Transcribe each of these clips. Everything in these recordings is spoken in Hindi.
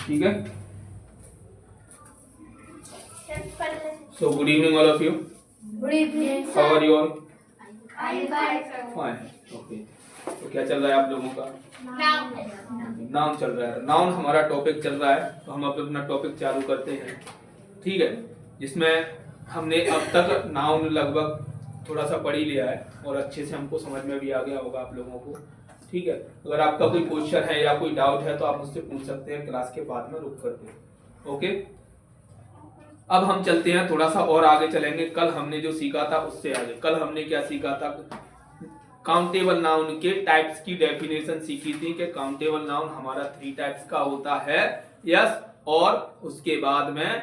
ठीक है। So good evening all of you. Good evening. How are you all? Fine. Okay. तो क्या चल रहा है आप लोगों का? नाउन चल रहा है। नाउन हमारा टॉपिक चल रहा है, तो हम अपना टॉपिक चालू करते हैं। ठीक है, जिसमें हमने अब तक नाउन लगभग थोड़ा सा पढ़ ही लिया है और अच्छे से हमको समझ में भी आ गया होगा आप लोगों को। ठीक है, अगर आपका कोई क्वेश्चन है या कोई डाउट है तो आप मुझसे पूछ सकते हैं क्लास के बाद में रुक करके। ओके, अब हम चलते हैं, थोड़ा सा और आगे चलेंगे। कल हमने जो सीखा था उससे आगे। कल हमने क्या सीखा था? काउंटेबल नाउन के टाइप्स की डेफिनेशन सीखी थी कि काउंटेबल नाउन हमारा 3 टाइप्स का होता है। यस, और उसके बाद में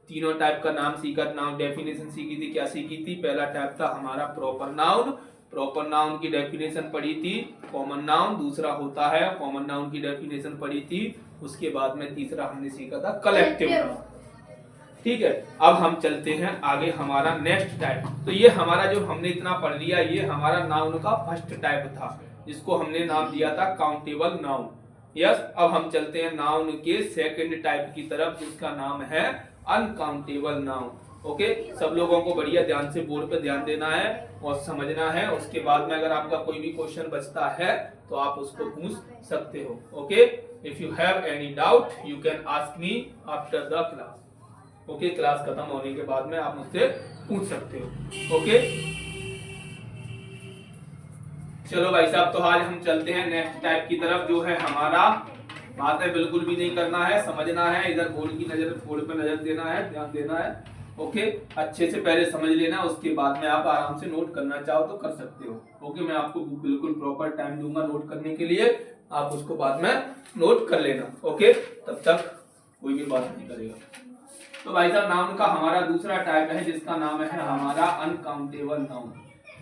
तीनों टाइप का नाम सीखा, नाउन डेफिनेशन सीखी थी। क्या सीखी थी? पहला टाइप था हमारा प्रॉपर नाउन। प्रॉपर नाउन की डेफिनेशन पढ़ी थी। कॉमन नाउन दूसरा होता है, कॉमन नाउन की डेफिनेशन पढ़ी थी। उसके बाद में तीसरा हमने सीखा था कलेक्टिव नाउन। ठीक है, अब हम चलते हैं आगे हमारा नेक्स्ट टाइप। तो ये हमारा जो हमने इतना पढ़ लिया, ये हमारा नाउन का फर्स्ट टाइप था, जिसको हमने नाम दिया था काउंटेबल नाउन। यस, अब हम चलते हैं नाउन के सेकंड टाइप की तरफ, जिसका नाम है अनकाउंटेबल नाउन। ओके, सब लोगों को बढ़िया ध्यान से बोर्ड पे ध्यान देना है और समझना है। उसके बाद में अगर आपका कोई भी क्वेश्चन बचता है तो आप उसको पूछ सकते हो। Okay, if you have any doubt you can ask me after the class. Okay, class खत्म होने के बाद में आप मुझसे पूछ सकते हो। ओके, चलो भाई साहब, तो आज हम चलते हैं नेक्स्ट टाइप की तरफ, जो है हमारा, बातें बिल्कुल भी नहीं करना है, समझना है। इधर बोर्ड की नजर, बोर्ड पे नजर देना है, ध्यान देना है। ओके, अच्छे से पहले समझ लेना, उसके बाद में आप आराम से नोट करना चाहो तो कर सकते हो। ओके, मैं आपको बिल्कुल प्रॉपर टाइम दूंगा नोट करने के लिए, आप उसको बाद में नोट कर लेना। ओके, तब तक कोई भी बात नहीं करेगा। तो भाई साहब, नाउन का हमारा दूसरा टाइप है, जिसका नाम है हमारा अनकाउंटेबल नाउन।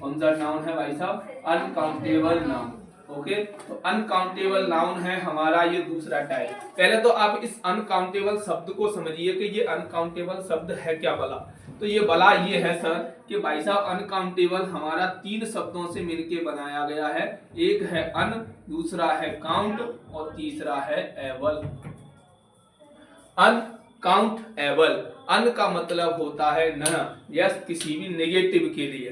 कौन सा नाउन है भाई साहब? Uncountable noun. ओके, तो अनकाउंटेबल नाउन है हमारा ये दूसरा टाइप। पहले तो आप इस अनकाउंटेबल शब्द को समझिए कि ये अनकाउंटेबल शब्द है क्या भला। तो ये भला ये है सर कि भाई साहब अनकाउंटेबल हमारा 3 शब्दों से मिलके बनाया गया है। एक है अन, दूसरा है काउंट और तीसरा है एबल। अन काउंट एबल, अन का मतलब होता है न। यस, किसी भी नेगेटिव के लिए,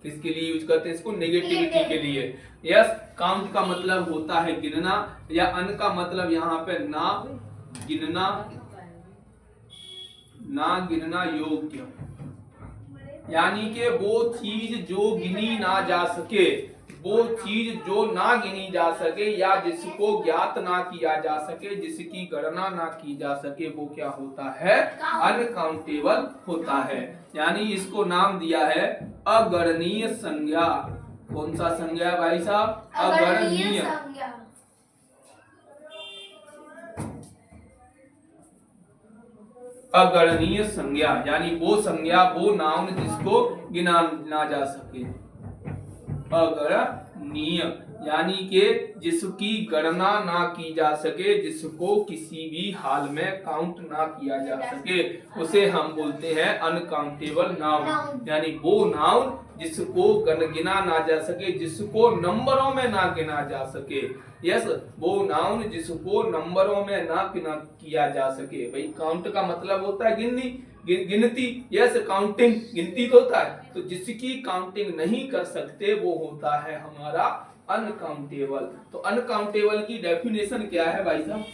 किसके लिए यूज करते हैं इसको? नेगेटिविटी के लिए। यस, काउंट का मतलब होता है गिनना, या अन का मतलब यहाँ पे ना गिनना, ना गिनना योग्य, यानी कि वो चीज जो गिनी ना जा सके, वो चीज जो ना गिनी जा सके या जिसको ज्ञात ना किया जा सके, जिसकी गणना ना की जा सके, वो क्या होता है? अनकाउंटेबल होता है। यानी इसको नाम दिया है अगणनीय संज्ञा। कौन सा संज्ञा भाई साहब? अगणनीय। अगणनीय संज्ञा, यानी वो संज्ञा, वो नाउन जिसको गिना ना जा सके। अगणनीय यानी कि जिसकी गणना ना की जा सके, जिसको किसी भी हाल में काउंट ना किया जा सके, उसे हम बोलते हैं अनकाउंटेबल नाउन। यानी वो नाउन जिसको गिना ना जा सके, जिसको नंबरों में ना गिना जा सके। यस, वो नाउन जिसको नंबरों में ना किया जा सके। भाई काउंट का मतलब होता है गिननी, गिनती। यस, काउंटिंग गिनती तो होता है, तो जिसकी काउंटिंग नहीं कर सकते वो होता है हमारा अनकाउंटेबल। तो अनकाउंटेबल की डेफिनेशन क्या है भाई साहब?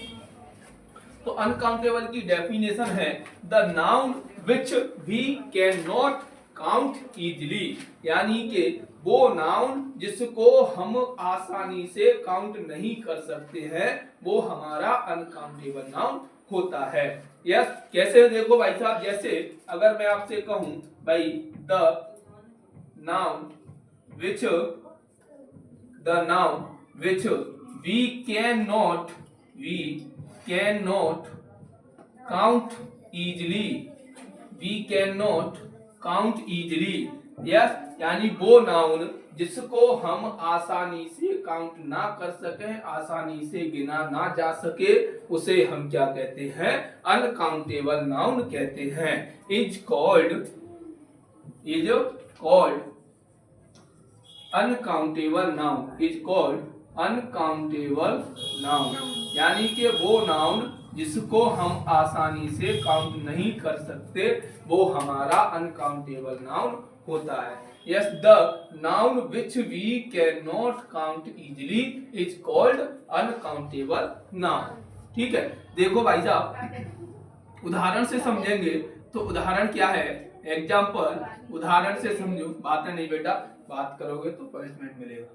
तो अनकाउंटेबल की डेफिनेशन है the noun which we can not count easily, यानी कि वो नाउन जिसको हम आसानी से काउंट नहीं कर सकते हैं, वो हमारा अनकाउंटेबल नाउन होता है। यस, कैसे? देखो भाई साहब, जैसे अगर मैं आपसे कहूं भाई the noun which we can not count easily. Yes, यानी वो नाउन जिसको हम आसानी से काउंट ना कर सके, आसानी से गिना ना जा सके, उसे हम क्या कहते हैं? अनकाउंटेबल नाउन कहते हैं। इज कॉल्ड अनकाउंटेबल नाउन, यानी कि वो नाउन जिसको हम आसानी से काउंट नहीं कर सकते वो हमारा अनकाउंटेबल नाउन होता है। Yes, the noun which we can not count easily is called uncountable noun. ठीक है, देखो भाई साहब उदाहरण से समझेंगे तो उदाहरण क्या है, एग्जाम्पल, उदाहरण से समझो, बातें नहीं बेटा, बात करोगे तो पनिशमेंट मिलेगा।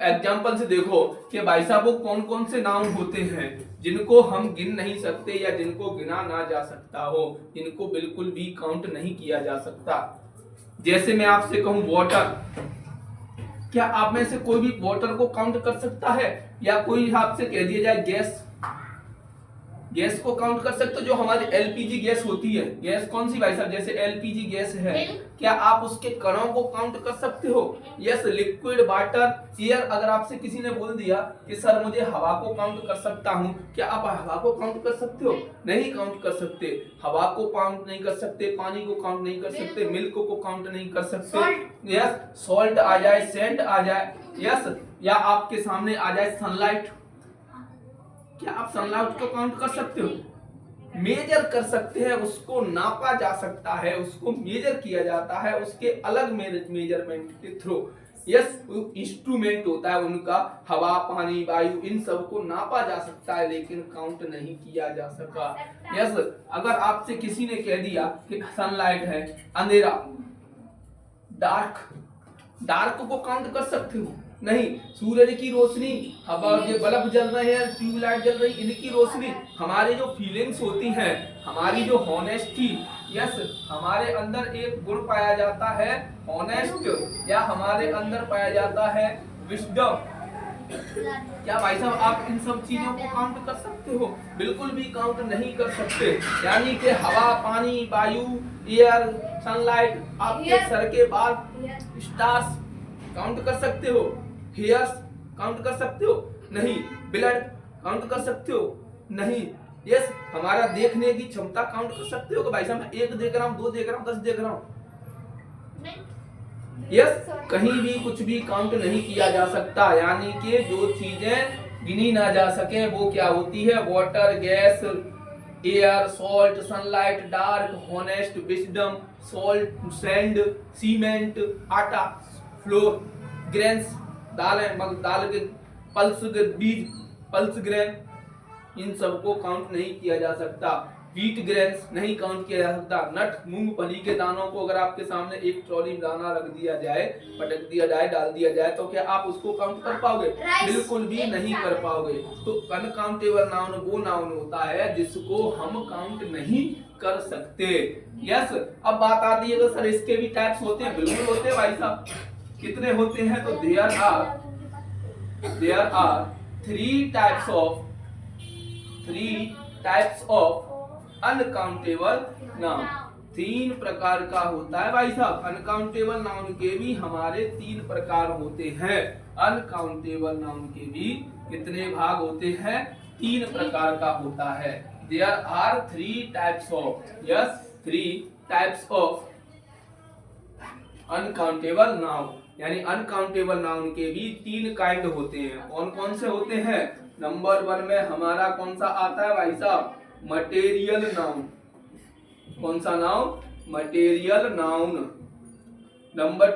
एग्जाम्पल से देखो कि भाई साहब वो कौन कौन से नाउन होते हैं जिनको हम गिन नहीं सकते या जिनको गिना ना जा सकता हो, जिनको बिल्कुल भी काउंट नहीं किया जा सकता। जैसे मैं आपसे कहूं वाटर, क्या आप में से कोई भी वाटर को काउंट कर सकता है? या कोई आपसे कह दिया जाए गैस, गैस को काउंट कर सकते हो? जो हमारी एलपीजी गैस होती है, गैस कौन सी भाई साहब, जैसे एलपीजी गैस है, क्या आप उसके कणों को काउंट कर सकते हो? Yes, liquid, water, air. अगर आपसे किसी ने बोल दिया कि सर मुझे हवा को काउंट कर सकता हूँ, क्या आप हवा को काउंट कर सकते हो? नहीं काउंट कर सकते। हवा को काउंट नहीं कर सकते, पानी को काउंट नहीं कर सकते, मिल्क को काउंट नहीं कर सकते। यस, सॉल्ट आ जाए, सैंड आ जाए, यस, या आपके सामने आ जाए सनलाइट, क्या आप सनलाइट को काउंट कर सकते हो? मेजर कर सकते हैं, उसको नापा जा सकता है, उसको मेजर किया जाता है उसके अलग मेजरमेंट के थ्रू। यस, इंस्ट्रूमेंट होता है उनका, हवा, पानी, वायु, इन सब को नापा जा सकता है लेकिन काउंट नहीं किया जा सका। यस, अगर आपसे किसी ने कह दिया कि सनलाइट है, अंधेरा, डार्क, डार्क को काउंट कर सकते हो? नहीं। सूरज की रोशनी, हवा के बल्ब जल रहे हैं, ट्यूबलाइट जल रही, इनकी रोशनी, हमारे जो फीलिंग्स होती हैं, हमारी जो हॉनेस्टी, यस, हमारे अंदर एक गुण पाया जाता है हॉनेस्ट, या हमारे अंदर पाया जाता है विजडम। क्या भाई साहब आप इन सब चीजों को काउंट कर सकते हो? बिल्कुल भी काउंट नहीं कर सकते। यानी कि हवा, पानी, वायु, एयर, सनलाइट, आपके सर के बाल, स्टार्स काउंट कर सकते हो? हेयर्स काउंट कर सकते हो? नहीं। ब्लड काउंट कर सकते हो? नहीं। यस, हमारा देखने की क्षमता काउंट कर सकते हो कि भाई साहब मैं 1 देख रहा हूँ, 2 देख रहा हूँ, 10 देख रहा हूँ? यस, कहीं भी कुछ भी काउंट नहीं किया जा सकता। यानी कि जो चीजें गिनी ना जा सके वो क्या होती है? Water, gas, air, salt, sunlight, dark, honest, wisdom, salt, sand, cement, आटा, फ्लोर, ग्रेन्स, दालें, दाल के पल्स के बीज, पल्स ग्रेन, इन सबको काउंट नहीं किया जा सकता। व्हीट ग्रेन्स नहीं काउंट किया जा सकता। नट, मूंगफली के दानों को अगर आपके सामने एक ट्रॉली में दाना रख दिया जाए, पटक दिया जाए, डाल दिया जाए, तो क्या आप उसको काउंट कर पाओगे? बिल्कुल भी नहीं कर पाओगे। तो अनकाउंटेबल नाउन वो नाउन होता है जिसको हम काउंट नहीं कर सकते। यस, अब बात आती है तो सर इसके भी टाइप्स होते हैं। बिल्कुल होते हैं भाई साहब। कितने होते हैं? तो there are three types of uncountable noun. 3 प्रकार का होता है भाई साहब। अनकाउंटेबल नाउन के भी हमारे 3 प्रकार होते हैं। अनकाउंटेबल नाउन के भी कितने भाग होते हैं? 3 प्रकार का होता है। There are 3 types of, yes, 3 types of uncountable noun. यानी अनकाउंटेबल नाउन के भी 3 काइंड होते हैं। कौन कौन से होते हैं? नंबर 1 में हमारा कौन सा आता है भाई साहब? Material noun. कौन सा नाउन? Material noun. नंबर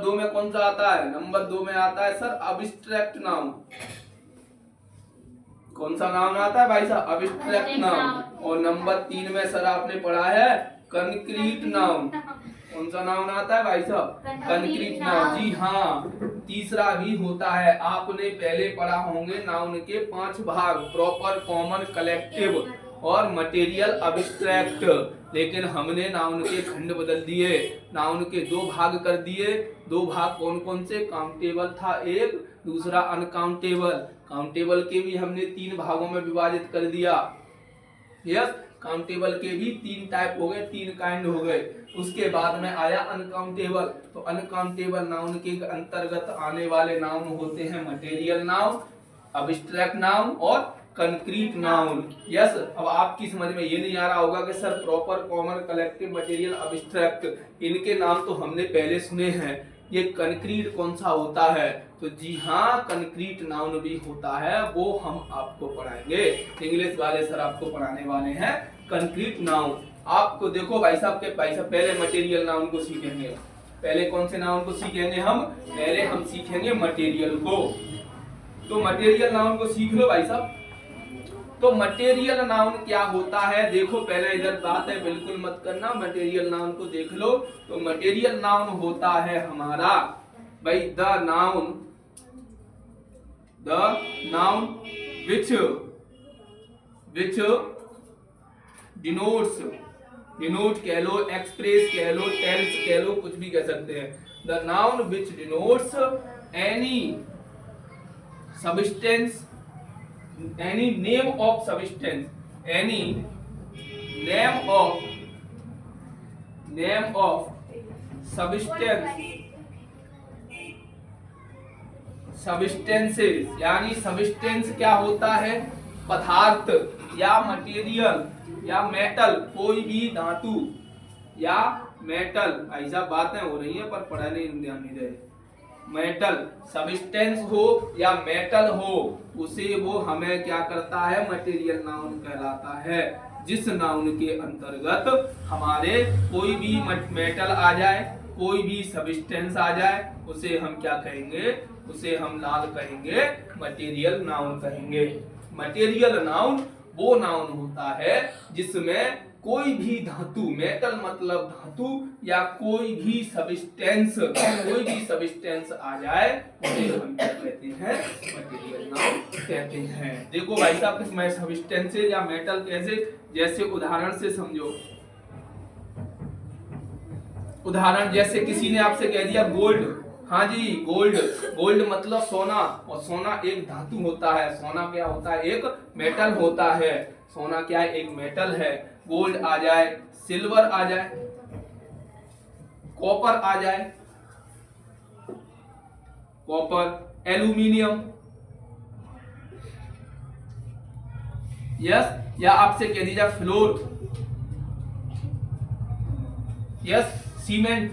2 में कौन सा आता है? नंबर 2 में आता है सर अब्स्ट्रैक्ट नाउन। कौन सा नाउन आता है भाई साहब? Abstract noun. और नंबर 3 में सर आपने पढ़ा है कंक्रीट नाउन। कौन सा नाउन आता है भाई साहब? Concrete noun. जी हाँ, तीसरा भी होता है। आपने पहले पढ़ा होंगे नाउन के 5 भाग, प्रॉपर, कॉमन, कलेक्टिव और मटेरियल, अब्स्ट्रैक्ट। लेकिन हमने नाउन के खंड बदल दिए, नाउन के 2 भाग कर दिए। 2 भाग कौन कौन से? काउंटेबल था एक, दूसरा अनकाउंटेबल। काउंटेबल के भी हमने 3 भागों में विभाजित कर दिया। यस, काउंटेबल के भी 3 टाइप हो गए, 3 काइंड हो गए। उसके बाद में आया अनकाउंटेबल। तो अनकाउंटेबल नाउन के अंतर्गत आने वाले नाउन होते हैं मटेरियल नाउन, अब्स्ट्रैक्ट नाउन और कंक्रीट नाउन। यस, अब आपकी समझ में ये नहीं आ रहा होगा कि sir proper, common, collective, material, abstract, इनके नाम तो हमने पहले सुने हैं, ये कंक्रीट कौन सा होता है, तो जी हाँ कंक्रीट नाउन भी होता है, वो हम आपको पढ़ाएंगे। इंग्लिश वाले सर आपको पढ़ाने वाले हैं कंक्रीट नाउन। आपको देखो भाई साहब के भाई साहब पहले मटेरियल नाउन को सीखेंगे। पहले कौन से नाउन को सीखेंगे हम, पहले हम सीखेंगे मटेरियल को। तो मटेरियल नाउन को सीख लो भाई साहब। तो मटेरियल नाउन क्या होता है, देखो पहले इधर बात है बिल्कुल मत करना, मटेरियल नाउन को देख लो। तो मटेरियल नाउन होता है हमारा भाई द नाउन विच डिनोट कह लो, एक्सप्रेस कह लो, टेल्स कह लो, कुछ भी कह सकते हैं। The noun which denotes any substance, any name of substance, any name of substances, यानी substance क्या होता है, पदार्थ या मटेरियल या मेटल, कोई भी धातु या मेटल। ऐसा बातें हो रही है पर पढ़ाने ध्यान नहीं रहे। मेटल सब्सटेंस हो या मेटल हो, उसे वो हमें क्या करता है, मटेरियल नाउन कहलाता है। जिस नाउन के अंतर्गत हमारे कोई भी मेटल आ जाए, कोई भी सब्सटेंस आ जाए, उसे हम क्या कहेंगे, उसे हम लाल कहेंगे, मटेरियल नाउन कहेंगे। मटेरियल नाउन वो नाउन होता है जिसमें कोई भी धातु, मेटल मतलब धातु, या कोई भी सब्सटेंस आ जाए, उसे हम क्या कहते हैं, मटेरियल नाउन कहते हैं। देखो भाई साहब इसमें सब्सटेंस या मेटल कैसे, जैसे उदाहरण से समझो। उदाहरण जैसे किसी ने आपसे कह दिया गोल्ड, हाँ जी गोल्ड मतलब सोना, और सोना एक धातु होता है। सोना क्या होता है, एक मेटल होता है। सोना क्या है, एक मेटल है। गोल्ड आ जाए, सिल्वर आ जाए, कॉपर आ जाए, कॉपर, एल्यूमिनियम, यस, या आपसे कह दीजिए फ्लोर, यस, सीमेंट,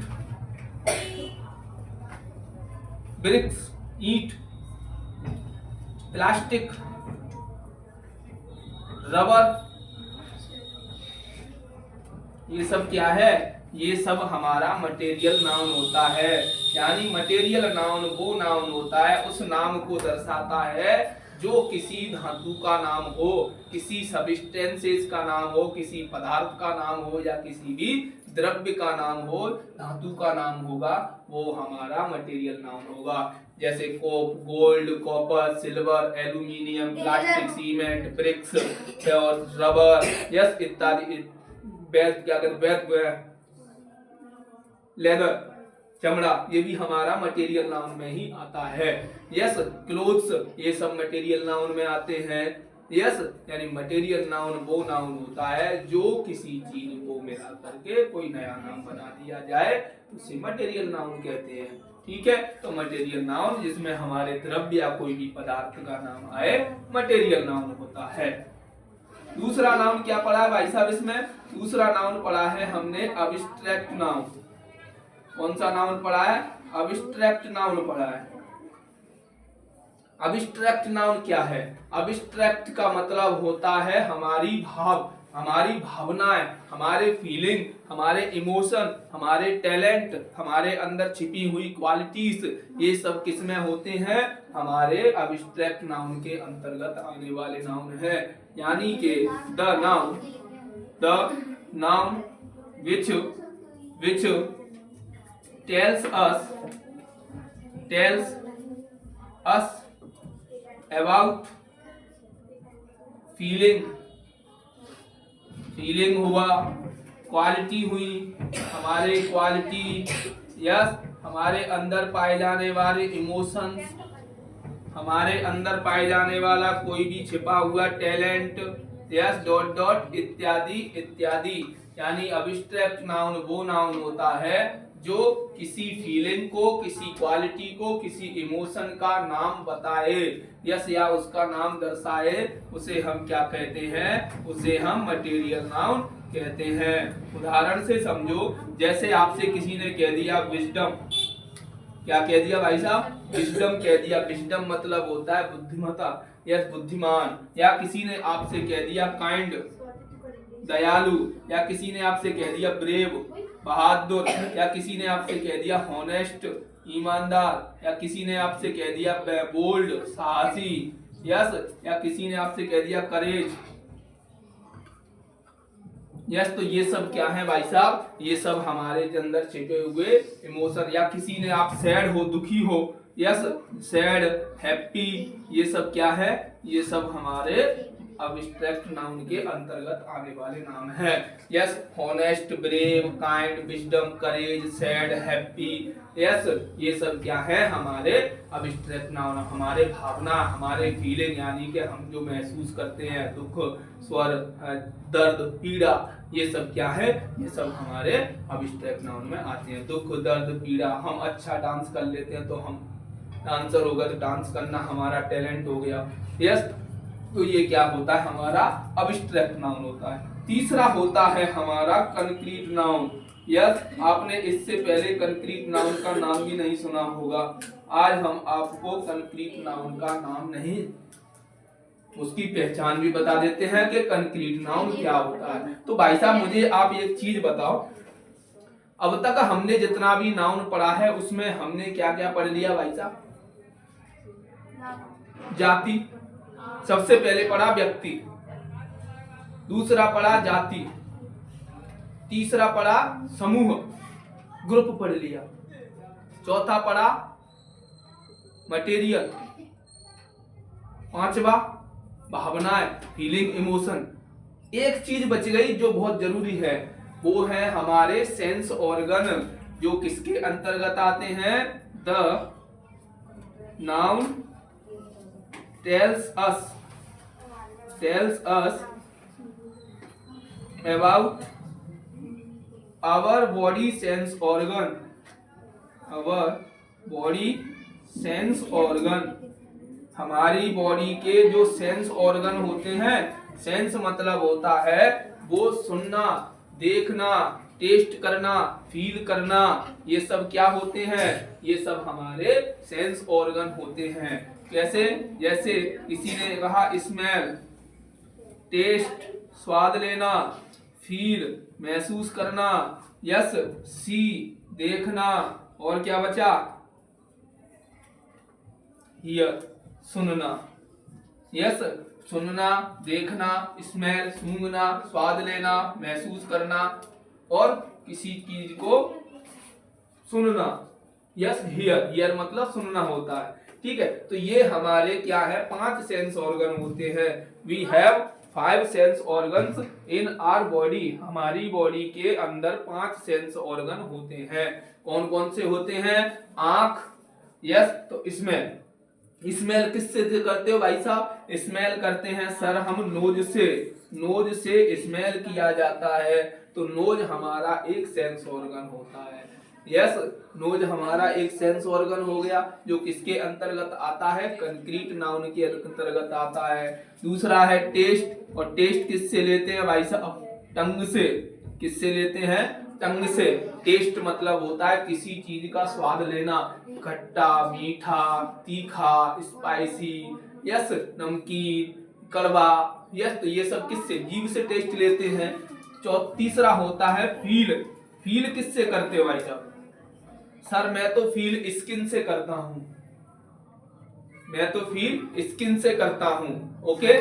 ब्रिक्स, ईंट, प्लास्टिक, रबर, ये सब क्या है, ये सब हमारा मटेरियल नाउन होता है। यानी मटेरियल नाउन वो नाउन होता है, उस नाम को दर्शाता है जो किसी धातु का नाम हो, किसी सब्सटेंसेस का नाम हो, किसी पदार्थ का नाम हो, या किसी भी द्रव्य का नाम हो, धातु का नाम होगा, वो हमारा मटेरियल नाउन होगा। जैसे gold, copper, silver, aluminium, plastic, cement, bricks और रबर, यस इत्यादि। क्या कहते हैं, लेदर, चमड़ा, ये भी हमारा मटेरियल नाउन में ही आता है। यस, क्लोथ्स, ये सब मटेरियल नाउन में आते हैं। यस, यानी मटेरियल नाउन वो नाउन होता है जो किसी चीज को मिला करके कोई नया नाम बना दिया जाए, उसे मटेरियल नाउन कहते हैं। ठीक है, तो मटेरियल नाउन जिसमें हमारे द्रव्य या कोई भी पदार्थ का नाम आए, मटेरियल नाउन होता है। दूसरा नाउन क्या पढ़ा है भाई साहब इसमें, दूसरा नाउन पढ़ा है हमने अब्स्ट्रैक्ट नाउन। कौन सा नाउन पढ़ा है, अब्स्ट्रैक्ट नाउन पढ़ा है। अब्स्ट्रैक्ट नाउन क्या है, अब्स्ट्रैक्ट का मतलब होता है हमारी भावनाएं, हमारे फीलिंग, हमारे इमोशन, हमारे टैलेंट, हमारे अंदर छिपी हुई क्वालिटीज, ये सब किसमें होते हैं, हमारे अब्स्ट्रैक्ट नाउन के अंतर्गत आने वाले नाउन है। यानी कि the noun which tells us about feeling हुआ, क्वालिटी हुई, हमारे क्वालिटी, यस, हमारे अंदर पाए जाने वाले इमोशंस, हमारे अंदर पाए जाने वाला कोई भी छिपा हुआ टैलेंट, यस, डॉट डॉट इत्यादि इत्यादि। यानी अब्स्ट्रैक्ट नाउन वो नाउन होता है जो किसी फीलिंग को, किसी क्वालिटी को, किसी इमोशन का नाम बताए, यस, या उसका नाम दर्शाए, उसे हम क्या कहते हैं, उसे हम मटेरियल नाउन कहते हैं। उदाहरण से समझो, जैसे आपसे किसी ने कह दिया विजडम, क्या कह दिया भाई साहब? विजडम कह दिया। विजडम मतलब होता है बुद्धिमता, यस बुद्धिमान। या किसी ने आपसे कह दिया काइंड, दयालु। या किसी ने आपसे कह दिया ब्रेव, बहादुर। या किसी ने आपसे कह दिया हॉनेस्ट, ईमानदार। या किसी ने आपसे कह दिया बोल्ड, साहसी, यस। या किसी ने आपसे कह दिया करेज, यस। तो ये सब क्या है भाई साहब? ये सब हमारे अंदर छिपे हुए इमोशन। या किसी ने आप सैड हो, दुखी हो, यस, सैड, हैप्पी, ये सब क्या है? ये सब हमारे अब्स्ट्रैक्ट नाउन के अंतर्गत आने वाले नाम है। Yes, honest, brave, kind, wisdom, courage, sad, happy, yes, ये सब क्या है? हमारे अब्स्ट्रैक्ट नाउन, हमारे भावना, हमारे फीलिंग, यानी कि हम जो महसूस करते हैं, दुख, स्वर, दर्द, पीड़ा, ये सब क्या है? ये सब हमारे अब्स्ट्रैक्ट नाउन में आते हैं। दुख, दर्द, पीड़ा। हम अच्छा डांस कर लेते हैं तो हम डांसर हो गए, तो डांस करना हमारा टैलेंट हो गया, यस। तो ये क्या होता है? हमारा अब्स्ट्रैक्ट नाउन होता है। तीसरा होता है हमारा कंक्रीट नाउन। यस, आपने इससे पहले कंक्रीट नाउन का नाम भी नहीं सुना होगा। आज हम आपको कंक्रीट नाउन का नाम नहीं, उसकी पहचान भी बता देते हैं कि कंक्रीट नाउन क्या होता है। तो भाई साहब मुझे आप एक चीज बताओ, अब तक हमने जितना भी नाउन पढ़ा है उसमें हमने क्या क्या पढ़ लिया भाई साहब? जाति, सबसे पहले पढ़ा व्यक्ति, दूसरा पढ़ा जाति, तीसरा पढ़ा समूह, ग्रुप पढ़ लिया, चौथा पढ़ा मटेरियल, पांचवा भावनाएं, फीलिंग, इमोशन। एक चीज बच गई जो बहुत जरूरी है, वो है हमारे सेंस ऑर्गन, जो किसके अंतर्गत आते हैं? The noun tells us about our body sense organ, our body sense organ, हमारी बॉडी के जो सेंस ऑर्गन होते हैं, सेंस मतलब होता है वो सुनना, देखना, टेस्ट करना, फील करना, ये सब क्या होते हैं? ये सब हमारे सेंस ऑर्गन होते हैं। कैसे? जैसे किसी ने कहा स्मेल, टेस्ट, स्वाद लेना, फील, महसूस करना, यस, सी, देखना, और क्या बचा? हियर, सुनना, यस, सुनना, देखना, स्मेल, सूंघना, स्वाद लेना, महसूस करना, और किसी चीज को सुनना, यस, हियर, हियर मतलब सुनना होता है। ठीक है, तो ये हमारे क्या है? 5 सेंस ऑर्गन होते हैं। We have 5 sense organs in our body, हमारी बॉडी के अंदर 5 सेंस ऑर्गन होते हैं। कौन कौन से होते हैं? आंख, यस, तो स्मेल, स्मेल किससे करते हो भाई साहब? स्मेल करते हैं सर हम नोज से, नोज से स्मेल किया जाता है। तो नोज हमारा एक सेंस ऑर्गन होता है। यस, नोज हमारा एक सेंस ऑर्गन हो गया, जो किसके अंतर्गत आता है? कंक्रीट नाउन के अंतर्गत आता है। दूसरा है टेस्ट, और टेस्ट किससे लेते हैं भाई साहब? टंग से। किससे लेते हैं? टंग से। टेस्ट मतलब होता है किसी चीज का स्वाद लेना, खट्टा, मीठा, तीखा, स्पाइसी, यस, नमकीन, कड़वा, यस। तो ये सब किससे? जीभ से टेस्ट लेते हैं। तीसरा होता है फील। फील किससे करते हो भाई साहब? सर मैं तो फील स्किन से करता हूं, मैं तो फील स्किन से करता हूं। ओके,